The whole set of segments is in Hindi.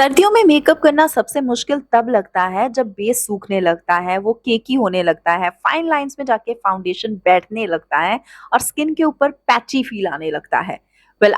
सर्दियों में मेकअप करना सबसे मुश्किल तब लगता है जब बेस सूखने लगता है, वो केकी होने लगता है, फाइन लाइंस में जाके फाउंडेशन बैठने लगता है और स्किन के ऊपर पैची फील आने लगता है।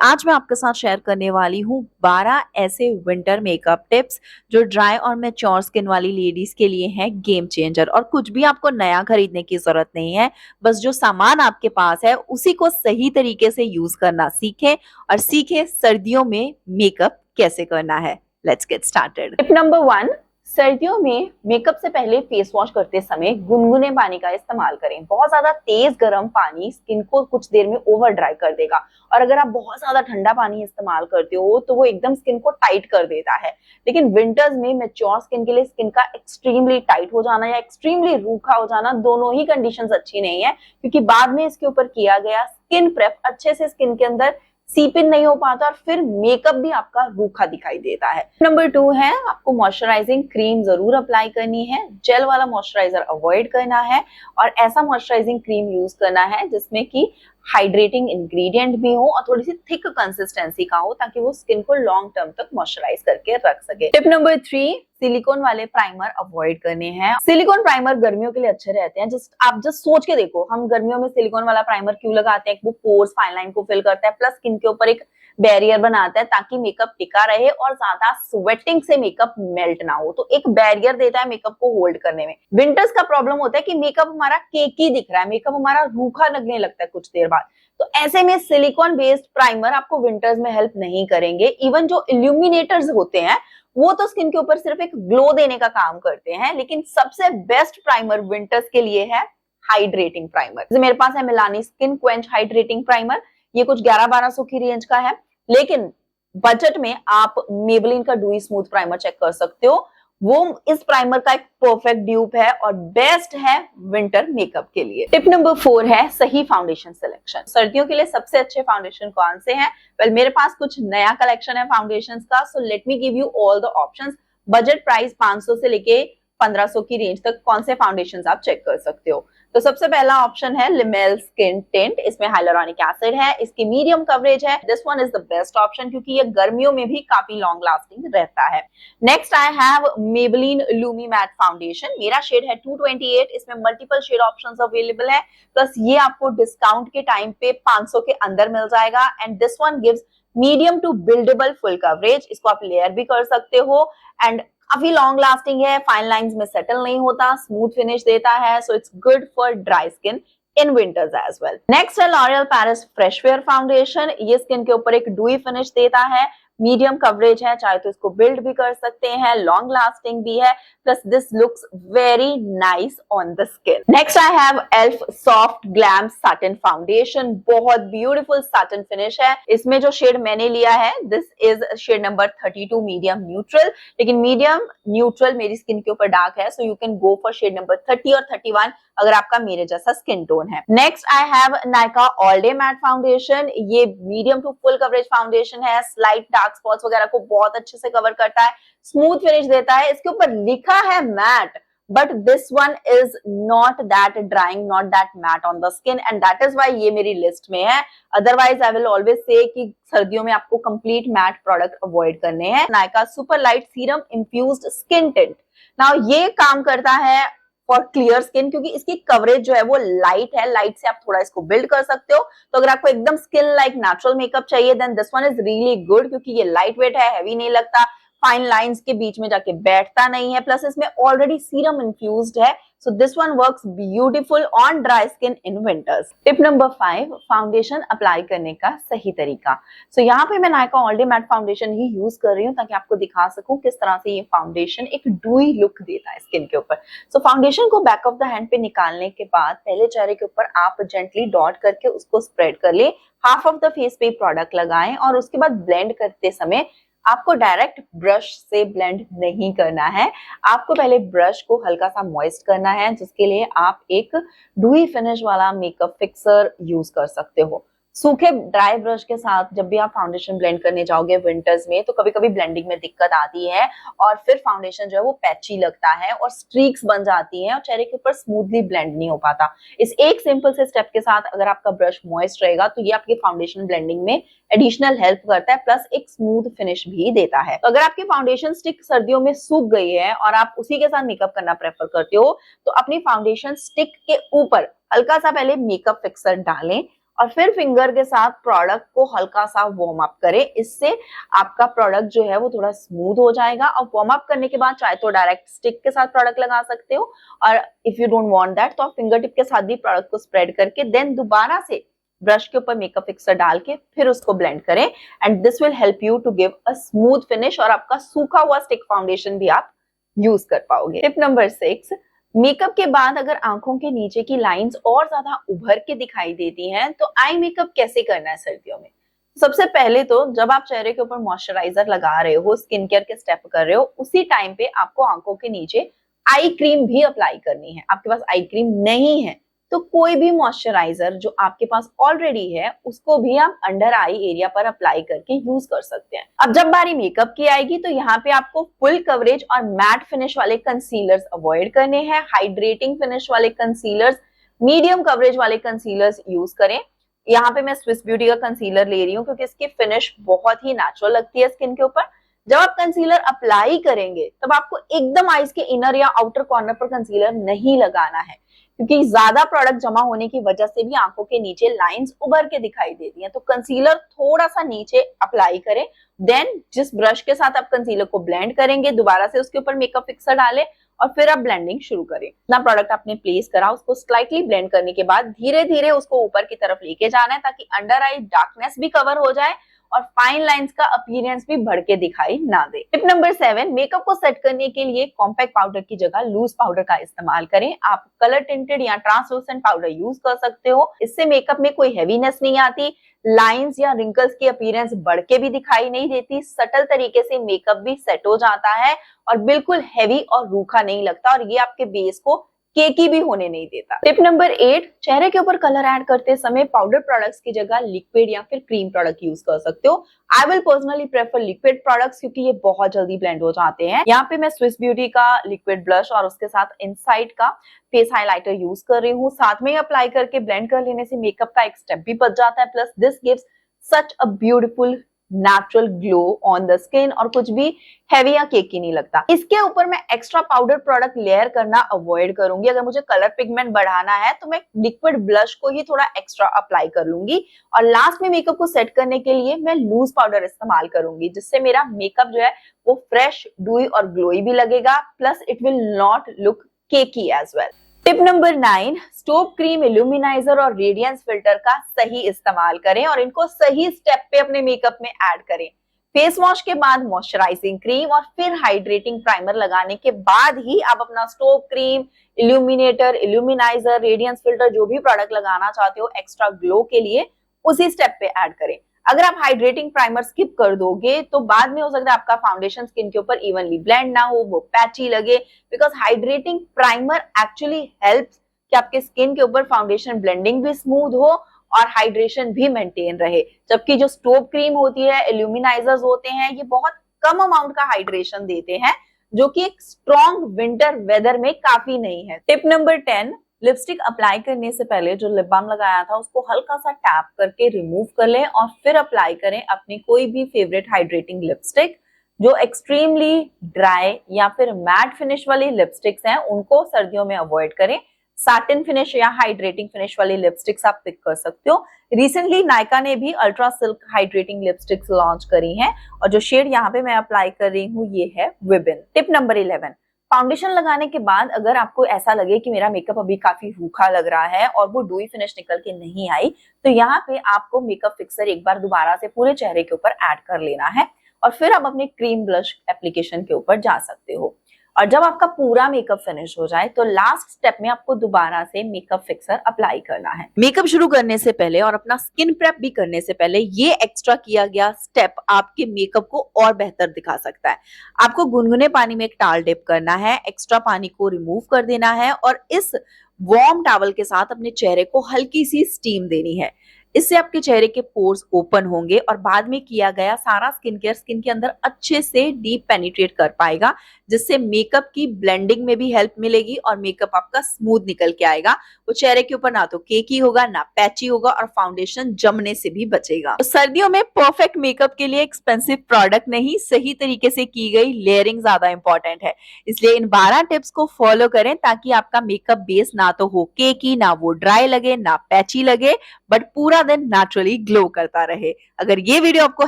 आज मैं आपके साथ शेयर करने वाली हूँ 12 ऐसे विंटर मेकअप टिप्स जो ड्राई और मैच्योर स्किन वाली लेडीज के लिए हैं गेम चेंजर। और कुछ भी आपको नया खरीदने की जरूरत नहीं है, बस जो सामान आपके पास है उसी को सही तरीके से यूज करना सीखें और सीखें सर्दियों में मेकअप कैसे करना है। Let's get started. Tip number 1, सर्दियों में मेकअप से पहले फेस वॉश करते समय गुनगुने पानी का इस्तेमाल करें। बहुत ज्यादा तेज गर्म पानी स्किन को कुछ देर में ओवर ड्राई कर देगा, और अगर आप बहुत ज्यादा ठंडा पानी इस्तेमाल करते हो तो वो एकदम स्किन को टाइट कर देता है। लेकिन विंटर्स में मैच्योर स्किन के लिए स्किन का एक्सट्रीमली टाइट हो जाना या एक्सट्रीमली रूखा हो जाना, दोनों ही कंडीशंस अच्छी नहीं है, क्योंकि बाद में इसके ऊपर किया गया स्किन प्रेप अच्छे से स्किन के अंदर सीप इन नहीं हो पाता और फिर मेकअप भी आपका रूखा दिखाई देता है। नंबर 2 है, आपको मॉइस्चराइजिंग क्रीम जरूर अप्लाई करनी है। जेल वाला मॉइस्चराइजर अवॉइड करना है और ऐसा मॉइस्चराइजिंग क्रीम यूज करना है जिसमें कि हाइड्रेटिंग इंग्रेडिएंट भी हो और थोड़ी सी थिक कंसिस्टेंसी का हो, ताकि वो स्किन को लॉन्ग टर्म तक मॉइस्चराइज करके रख सके। टिप नंबर 3, सिलिकॉन वाले प्राइमर अवॉइड करने हैं। सिलिकॉन प्राइमर गर्मियों के लिए अच्छे रहते हैं। आप जस्ट सोच के देखो, हम गर्मियों में सिलिकॉन वाला प्राइमर क्यों लगाते हैं? वो पोर्स, फाइन लाइन को फिल करता है, प्लस स्किन के ऊपर एक बैरियर बनाता है ताकि मेकअप टिका रहे और ज्यादा स्वेटिंग से मेकअप मेल्ट ना हो। तो एक बैरियर देता है मेकअप को होल्ड करने में। विंटर्स का प्रॉब्लम होता है कि मेकअप हमारा केकी दिख रहा है, मेकअप हमारा रूखा लगने लगता है कुछ देर बाद। तो ऐसे में सिलिकॉन बेस्ड प्राइमर आपको विंटर्स में हेल्प नहीं करेंगे। इवन जो इल्यूमिनेटर्स होते हैं वो तो स्किन के ऊपर सिर्फ एक ग्लो देने का काम करते हैं, लेकिन सबसे बेस्ट प्राइमर विंटर्स के लिए है हाइड्रेटिंग प्राइमर। जैसे मेरे पास है मिलानी स्किन क्वेंच हाइड्रेटिंग प्राइमर। ये कुछ 1100-1200 की रेंज का है, लेकिन बजट में आप मेबलिन का डूई स्मूथ प्राइमर चेक कर सकते हो। वो इस प्राइमर का एक परफेक्ट ड्यूप है और बेस्ट है विंटर मेकअप के लिए। टिप नंबर 4 है सही फाउंडेशन सिलेक्शन। सर्दियों के लिए सबसे अच्छे फाउंडेशन कौन से हैं? मेरे पास कुछ नया कलेक्शन है फाउंडेशंस का, so let me give you all the options. Budget price 500 से लेके 1500 की रेंज तक कौन से फाउंडेशंस आप चेक कर सकते हो। तो सबसे पहला ऑप्शन है लिमेल स्किन टिंट। इसमें हाइलुरोनिक एसिड है, इसकी मीडियम कवरेज है। This one is the best option क्योंकि ये गर्मियों में भी काफी लॉन्ग लास्टिंग रहता है। Next I have Maybelline Lumi matte foundation. मेरा शेड है 228। इसमें मल्टीपल शेड ऑप्शंस अवेलेबल है, प्लस ये आपको डिस्काउंट के टाइम पे 500 के अंदर मिल जाएगा। And this one gives medium to buildable full coverage. इसको आप लेयर भी कर सकते हो एंड काफी लॉन्ग लास्टिंग है, फाइन लाइंस में सेटल नहीं होता, स्मूथ फिनिश देता है, so it's good for dry skin in winters as well. Next है L'Oreal Paris fresh wear foundation. ये स्किन के ऊपर एक डूई फिनिश देता है, मीडियम कवरेज है, चाहे तो इसको बिल्ड भी कर सकते हैं, लॉन्ग लास्टिंग भी है, plus this looks very nice on the skin. Next I have elf soft glam satin foundation. बहुत ब्यूटीफुल सैटिन फिनिश है। इसमें जो शेड मैंने लिया है this is shade number 32 medium neutral, लेकिन मीडियम न्यूट्रल मेरी स्किन के ऊपर डार्क है, so you can go for shade number 30 और 31 अगर आपका मेरे जैसा स्किन टोन है। Next I have Nykaa all day matte foundation. ये medium to full coverage foundation है, स्लाइट डार्क स्पॉट्स वगैरह को बहुत अच्छे से कवर करता है, स्मूथ फिनिश देता है। इसके ऊपर लिखा है matte, but this one is not that drying, not that matte on the skin, and that is why ये मेरी लिस्ट में है। Otherwise I will always say कि सर्दियों में आपको कंप्लीट मैट प्रोडक्ट अवॉइड करने हैं। Nykaa super light serum इंफ्यूज्ड skin tint. Now ये काम करता है फॉर क्लियर स्किन क्योंकि इसकी कवरेज जो है वो लाइट है, लाइट से आप थोड़ा इसको बिल्ड कर सकते हो। तो अगर आपको एकदम स्किन लाइक नेचुरल मेकअप चाहिए then this one is really good, क्योंकि ये लाइट वेट है, हैवी नहीं लगता, फाइन लाइंस के बीच में जाके बैठता नहीं है, प्लस इसमें ऑलरेडी सीरम इन्फ्यूज्ड है, so this one works beautiful on dry skin in winters. Tip number 5, foundation apply करने का सही तरीका। सो यहाँ पे मैं Nykaa all day matte foundation ही यूज कर रही हूँ ताकि आपको दिखा सकूं किस तरह से ये फाउंडेशन एक डूई लुक देता है स्किन के ऊपर। सो फाउंडेशन को बैक ऑफ द हैंड पे निकालने के बाद पहले चेहरे के ऊपर आप जेंटली डॉट करके उसको स्प्रेड कर ले, हाफ ऑफ द फेस पे प्रोडक्ट लगाएं और उसके बाद ब्लेंड करते समय आपको डायरेक्ट ब्रश से ब्लेंड नहीं करना है। आपको पहले ब्रश को हल्का सा मॉइस्ट करना है, जिसके लिए आप एक डूई फिनिश वाला मेकअप फिक्सर यूज कर सकते हो। सूखे ड्राई ब्रश के साथ जब भी आप फाउंडेशन ब्लेंड करने जाओगे विंटर्स में, तो कभी कभी ब्लेंडिंग में दिक्कत आती है और फिर फाउंडेशन जो है वो पैची लगता है और स्ट्रीक्स बन जाती हैं और चेहरे के ऊपर स्मूथली ब्लेंड नहीं हो पाता। इस एक सिंपल से स्टेप के साथ अगर आपका ब्रश मॉइस्ट रहेगा तो ये आपके फाउंडेशन ब्लेंडिंग में एडिशनल हेल्प करता है, प्लस एक स्मूथ फिनिश भी देता है। तो अगर आपकी फाउंडेशन स्टिक सर्दियों में सूख गई है और आप उसी के साथ मेकअप करना प्रेफर करते हो, तो अपनी फाउंडेशन स्टिक के ऊपर हल्का सा पहले मेकअप फिक्सर डालें और फिर फिंगर के साथ प्रोडक्ट को हल्का सा वार्म अप करें। इससे आपका प्रोडक्ट जो है वो थोड़ा स्मूथ हो जाएगा। और वार्म अप करने के बाद चाहे तो डायरेक्ट स्टिक के साथ प्रोडक्ट लगा सकते हो, और if you don't want that तो आप फिंगर टिप के साथ भी प्रोडक्ट को स्प्रेड करके देन दोबारा से ब्रश के ऊपर मेकअप फिक्सर डाल के फिर उसको ब्लेंड करें, and this will help you to give a smooth finish और आपका सूखा हुआ स्टिक फाउंडेशन भी आप यूज कर पाओगे। टिप नंबर 6, मेकअप के बाद अगर आंखों के नीचे की लाइंस और ज्यादा उभर के दिखाई देती हैं तो आई मेकअप कैसे करना है सर्दियों में। सबसे पहले तो जब आप चेहरे के ऊपर मॉइस्चराइजर लगा रहे हो, स्किन केयर के स्टेप कर रहे हो, उसी टाइम पे आपको आंखों के नीचे आई क्रीम भी अप्लाई करनी है। आपके पास आई क्रीम नहीं है तो कोई भी मॉइस्चराइजर जो आपके पास ऑलरेडी है उसको भी आप अंडर आई एरिया पर अप्लाई करके यूज कर सकते हैं। अब जब बारी मेकअप की आएगी तो यहाँ पे आपको फुल कवरेज और मैट फिनिश वाले कंसीलर्स अवॉइड करने हैं। हाइड्रेटिंग फिनिश वाले कंसीलर्स, मीडियम कवरेज वाले कंसीलर्स यूज करें। यहाँ पे मैं स्विस ब्यूटी का कंसीलर ले रही हूँ क्योंकि इसकी फिनिश बहुत ही नेचुरल लगती है स्किन के ऊपर। जब आप कंसीलर अप्लाई करेंगे तब आपको एकदम आईज के इनर या आउटर कॉर्नर पर कंसीलर नहीं लगाना है, क्योंकि ज्यादा प्रोडक्ट जमा होने की वजह से भी आंखों के नीचे लाइंस उभर के दिखाई देती हैं। तो कंसीलर थोड़ा सा नीचे अप्लाई करें, देन जिस ब्रश के साथ आप कंसीलर को ब्लेंड करेंगे दोबारा से उसके ऊपर मेकअप फिक्सर डालें और फिर आप ब्लेंडिंग शुरू करें। ना प्रोडक्ट आपने प्लेस करा उसको स्लाइटली ब्लेंड करने के बाद धीरे धीरे उसको ऊपर की तरफ लेके जाना है ताकि अंडर आई डार्कनेस भी कवर हो जाए और फाइन लाइंस का अपीयरेंस भी बढ़ के दिखाई ना दे। टिप नंबर 7, मेकअप को सेट करने के लिए कॉम्पैक्ट पाउडर की जगह लूज पाउडर का इस्तेमाल करें। आप कलर टिंटेड या ट्रांसलूसेंट पाउडर यूज कर सकते हो। इससे मेकअप में कोई हैवीनेस नहीं आती, लाइंस या रिंकल्स की अपीयरेंस बढ़ के भी दिखाई नहीं देती, सटल तरीके से मेकअप भी सेट हो जाता है और बिल्कुल हैवी और रूखा नहीं लगता और ये आपके बेस को केकी भी होने नहीं देता। टिप नंबर 8, चेहरे के ऊपर कलर ऐड करते समय पाउडर प्रोडक्ट्स की जगह लिक्विड या फिर क्रीम प्रोडक्ट यूज कर सकते हो। I will personally prefer liquid products क्योंकि ये बहुत जल्दी ब्लेंड हो जाते हैं। यहाँ पे मैं स्विस ब्यूटी का लिक्विड ब्लश और उसके साथ इनसाइड का फेस हाइलाइटर यूज कर रही हूँ। साथ में अप्लाई करके ब्लेंड कर लेने से मेकअप का एक स्टेप भी बच जाता है, plus this gives such a beautiful natural glow on the skin और कुछ भी हैवी या केकी नहीं लगता। इसके ऊपर मैं एक्स्ट्रा पाउडर प्रोडक्ट लेयर करना अवॉइड करूंगी। अगर मुझे कलर पिगमेंट बढ़ाना है तो मैं लिक्विड ब्लश को ही थोड़ा एक्स्ट्रा अप्लाई कर लूंगी और लास्ट में मेकअप को सेट करने के लिए मैं लूज पाउडर इस्तेमाल करूंगी, जिससे मेरा मेकअप जो है वो फ्रेश, डूई और ग्लोई भी लगेगा, plus it will not look cakey as well. Tip number 9, strobe cream, illuminizer और रेडियंस फिल्टर का सही इस्तेमाल करें और इनको सही स्टेप पे अपने मेकअप में ऐड करें। फेस वॉश के बाद मॉइस्चराइजिंग क्रीम और फिर हाइड्रेटिंग प्राइमर लगाने के बाद ही आप अपना स्टोब क्रीम, इल्यूमिनेटर, इल्यूमिनाइजर, रेडियंस फिल्टर जो भी प्रोडक्ट लगाना चाहते हो एक्स्ट्रा ग्लो के लिए उसी स्टेप पे ऐड करें। अगर आप हाइड्रेटिंग प्राइमर स्किप कर दोगे तो बाद में हो सकता है आपका फाउंडेशन स्किन के ऊपर इवनली ब्लेंड ना हो, वो पैची लगे, because hydrating primer actually helps कि आपके स्किन के ऊपर फाउंडेशन ब्लेंडिंग भी स्मूथ हो और हाइड्रेशन भी मेंटेन रहे। जबकि जो स्टोब क्रीम होती है, इल्यूमिनाइजर्स होते हैं, ये बहुत कम अमाउंट का हाइड्रेशन देते हैं जो कि एक स्ट्रॉन्ग विंटर वेदर में काफी नहीं है। टिप नंबर 10, लिपस्टिक अप्लाई करने से पहले जो लिप बाम लगाया था उसको हल्का सा टैप करके रिमूव कर लें और फिर अप्लाई करें अपनी कोई भी फेवरेट हाइड्रेटिंग लिपस्टिक। जो एक्सट्रीमली ड्राई या फिर मैट फिनिश वाली लिपस्टिक्स हैं उनको सर्दियों में अवॉइड करें। सैटिन फिनिश या हाइड्रेटिंग फिनिश वाली लिपस्टिक्स आप पिक कर सकते हो। रिसेंटली नायका ने भी ultra silk hydrating lipsticks launch करी हैं और जो शेड यहाँ पे मैं अप्लाई कर रही हूँ ये है विबिन। टिप नंबर 11, फाउंडेशन लगाने के बाद अगर आपको ऐसा लगे कि मेरा मेकअप अभी काफी रूखा लग रहा है और वो डूई फिनिश निकल के नहीं आई, तो यहाँ पे आपको मेकअप फिक्सर एक बार दोबारा से पूरे चेहरे के ऊपर ऐड कर लेना है और फिर आप अपने क्रीम ब्लश एप्लीकेशन के ऊपर जा सकते हो। और जब आपका पूरा मेकअप फिनिश हो जाए तो लास्ट स्टेप में आपको दोबारा से मेकअप फिक्सर अप्लाई करना है। मेकअप शुरू करने से पहले और अपना स्किन प्रेप भी करने से पहले ये एक्स्ट्रा किया गया स्टेप आपके मेकअप को और बेहतर दिखा सकता है। आपको गुनगुने पानी में एक टावल डिप करना है, एक्स्ट्रा पानी को रिमूव कर देना है और इस वार्म टॉवल के साथ अपने चेहरे को हल्की सी स्टीम देनी है। इससे आपके चेहरे के पोर्स ओपन होंगे और बाद में किया गया सारा स्किन केयर स्किन के अंदर अच्छे से डीप पेनिट्रेट कर पाएगा, जिससे मेकअप की ब्लेंडिंग में भी हेल्प मिलेगी और मेकअप आपका स्मूथ निकल के आएगा। वो चेहरे के ऊपर ना तो केकी होगा ना पैची होगा और फाउंडेशन जमने से भी बचेगा। तो सर्दियों में परफेक्ट मेकअप के लिए एक्सपेंसिव प्रोडक्ट नहीं, सही तरीके से की गई लेयरिंग ज्यादा इंपॉर्टेंट है। इसलिए इन 12 टिप्स को फॉलो करें ताकि आपका मेकअप बेस ना तो हो केकी, ना वो ड्राई लगे, ना पैची लगे, बट पूरा दिन नेचुरली ग्लो करता रहे। अगर ये वीडियो आपको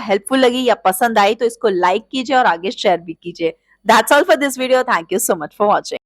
हेल्पफुल लगी या पसंद आई तो इसको लाइक कीजिए और आगे शेयर भी कीजिए। That's all for this video. Thank you so much for watching.